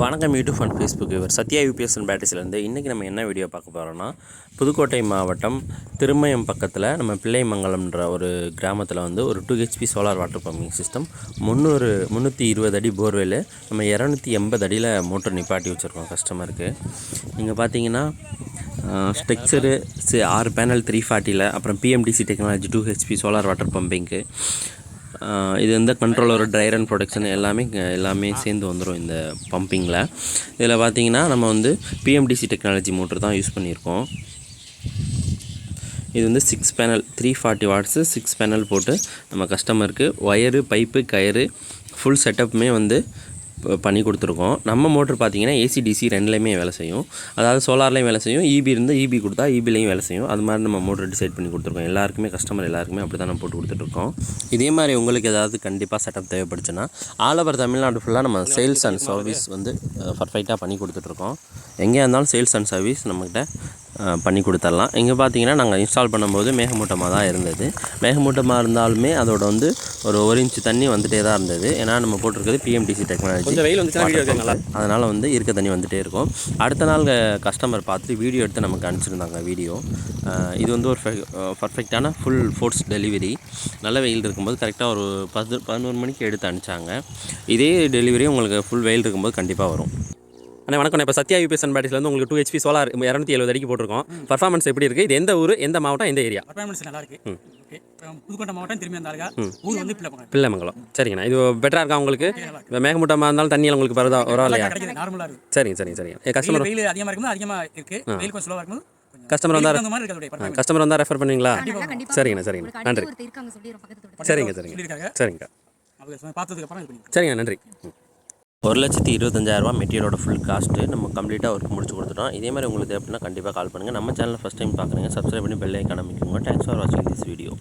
வணக்கம் YouTube and Facebook இவர் Sathya UPS and பேட்டரிஸ்லேருந்து இன்றைக்கி நம்ம என்ன வீடியோ பார்க்க போகிறோன்னா புதுக்கோட்டை மாவட்டம் திருமயம் பக்கத்தில் நம்ம பிள்ளைமங்கலம்ன்ற ஒரு கிராமத்தில் வந்து ஒரு 2 HP solar water pumping system 320 அடி போர்வெல் நம்ம 280 அடியில் மோட்டர் நிப்பாட்டி வச்சுருக்கோம் கஸ்டமருக்கு. நீங்கள் பார்த்தீங்கன்னா ஸ்ட்ரக்சரு 6 பேனல் 340ல் அப்புறம் PMDC technology 2 HP solar water பம்பிங்க்கு இது வந்து கண்ட்ரோலர் ட்ரை ரன் ப்ரொடக்ஷன் எல்லாமே சேர்ந்து வந்துடும் இந்த பம்பிங்கில். இதில் பார்த்தீங்கன்னா நம்ம வந்து PMDC டெக்னாலஜி மோட்டர் தான் யூஸ் பண்ணியிருக்கோம். இது வந்து 6 பேனல் 340 வாட்ஸு 6 பேனல் போட்டு நம்ம கஸ்டமருக்கு ஒயரு பைப்பு கயிறு ஃபுல் செட்டப்புமே வந்து பண்ணி கொடுத்துருக்கோம். நம்ம மோட்ரு பார்த்தீங்கன்னா AC/DC ரெண்டுலேயுமே வேலை செய்யும். அதாவது சோலார்லேயும் வேலை செய்யும், EB இருந்தால் EB கொடுத்தா EBலையும் வேலை செய்யும். அது மாதிரி நம்ம மோட்ரு டிசைட் பண்ணி கொடுத்துருக்கோம். எல்லாருக்குமே கஸ்டமர் எல்லாருக்குமே அப்படி தான் நம்ம போட்டு கொடுத்துட்ருக்கோம். இதே மாதிரி உங்களுக்கு ஏதாவது கண்டிப்பாக செட்டப் தேவைப்படுச்சுன்னா ஆல் ஓவர் தமிழ்நாடு ஃபுல்லாக நம்ம சேல்ஸ் அண்ட் சர்வீஸ் வந்து பர்ஃபெக்டாக பண்ணி கொடுத்துட்ருக்கோம். எங்கே இருந்தாலும் சேல்ஸ் அண்ட் சர்வீஸ் நம்மக்கிட்ட பண்ணி கொடுத்துடலாம். இங்கே பார்த்தீங்கன்னா நாங்கள் இன்ஸ்டால் பண்ணும்போது மேகமூட்டமாக தான் இருந்தது. மேகமூட்டமாக இருந்தாலுமே அதோட வந்து ஒரு 1 இன்ச் தண்ணி வந்துகிட்டே தான் இருந்தது. ஏன்னா நம்ம போட்டிருக்கிறது PMDC டெக்னாலஜி, அதனால் வந்து இருக்க தண்ணி வந்துகிட்டே இருக்கும். அடுத்த நாள் கஸ்டமர் பார்த்துட்டு வீடியோ எடுத்து நமக்கு அனுப்பிச்சிருந்தாங்க. இது வந்து ஒரு பர்ஃபெக்டான ஃபுல் ஃபோர்ஸ் டெலிவரி. நல்ல வெயில் இருக்கும்போது கரெக்டாக ஒரு 11 மணிக்கு எடுத்து அனுப்பிச்சாங்க. இதே டெலிவரி உங்களுக்கு ஃபுல் வெயில் இருக்கும்போது கண்டிப்பாக வரும். அண்ணா வணக்கம். இப்போ சத்யா யூபிஎஸ் அண்ட் பேட்டரிஸ்லேருந்து உங்களுக்கு 2 HP சோலார் 270 அடிக்கு போட்டிருக்கோம். பர்ஃபார்மன்ஸ் எப்படி இருக்குது? இது எந்த ஊர், எந்த மாவட்டம், எந்த ஏரியா? பர்ஃபார்மன்ஸ் நல்லா இருக்கு. ஓகே, புதுக்கோட்டை மாவட்டம் திரும்பி வந்தாங்க. ஊர் வந்து பிள்ளைமங்கலம். சரிங்கண்ணா, இது பெட்டராக இருக்கா உங்களுக்கு? மேகமூட்டமாக இருந்தாலும் தண்ணியில் உங்களுக்கு பரவாயில்லையா? நார்மலாக இருக்கு. சரிங்க. கஸ்டமர் வெயில் அதிகமாக இருக்கும்போது அதிகமாக இருக்கு, வெயில் கொஞ்சம் ஸ்லோவாக இருக்கும்போது கஸ்டமர் வந்தால் ரெஃபர் பண்ணுவீங்களா? சரிங்கண்ணா, நன்றி. சரிங்க, நன்றி. 1,25,000 மெட்டீரியலோட ஃபுல் காஸ்ட்டு நம்ம கம்ப்ளீட்டாக ஒர்க் முடிச்சு கொடுத்துட்டோம். இதே மாதிரி உங்களுக்கு அப்படின்னா கண்டிப்பாக கால் பண்ணுங்கள். நம்ம சேனலில் ஃபஸ்ட் டைம் பார்க்குறீங்க, சப்ஸ்கிரைப் பண்ணி பெல் ஐக்கான் அமைக்குங்க. தேங்க்ஸ் ஃபார் வாட்சிங் திஸ் வீடியோ.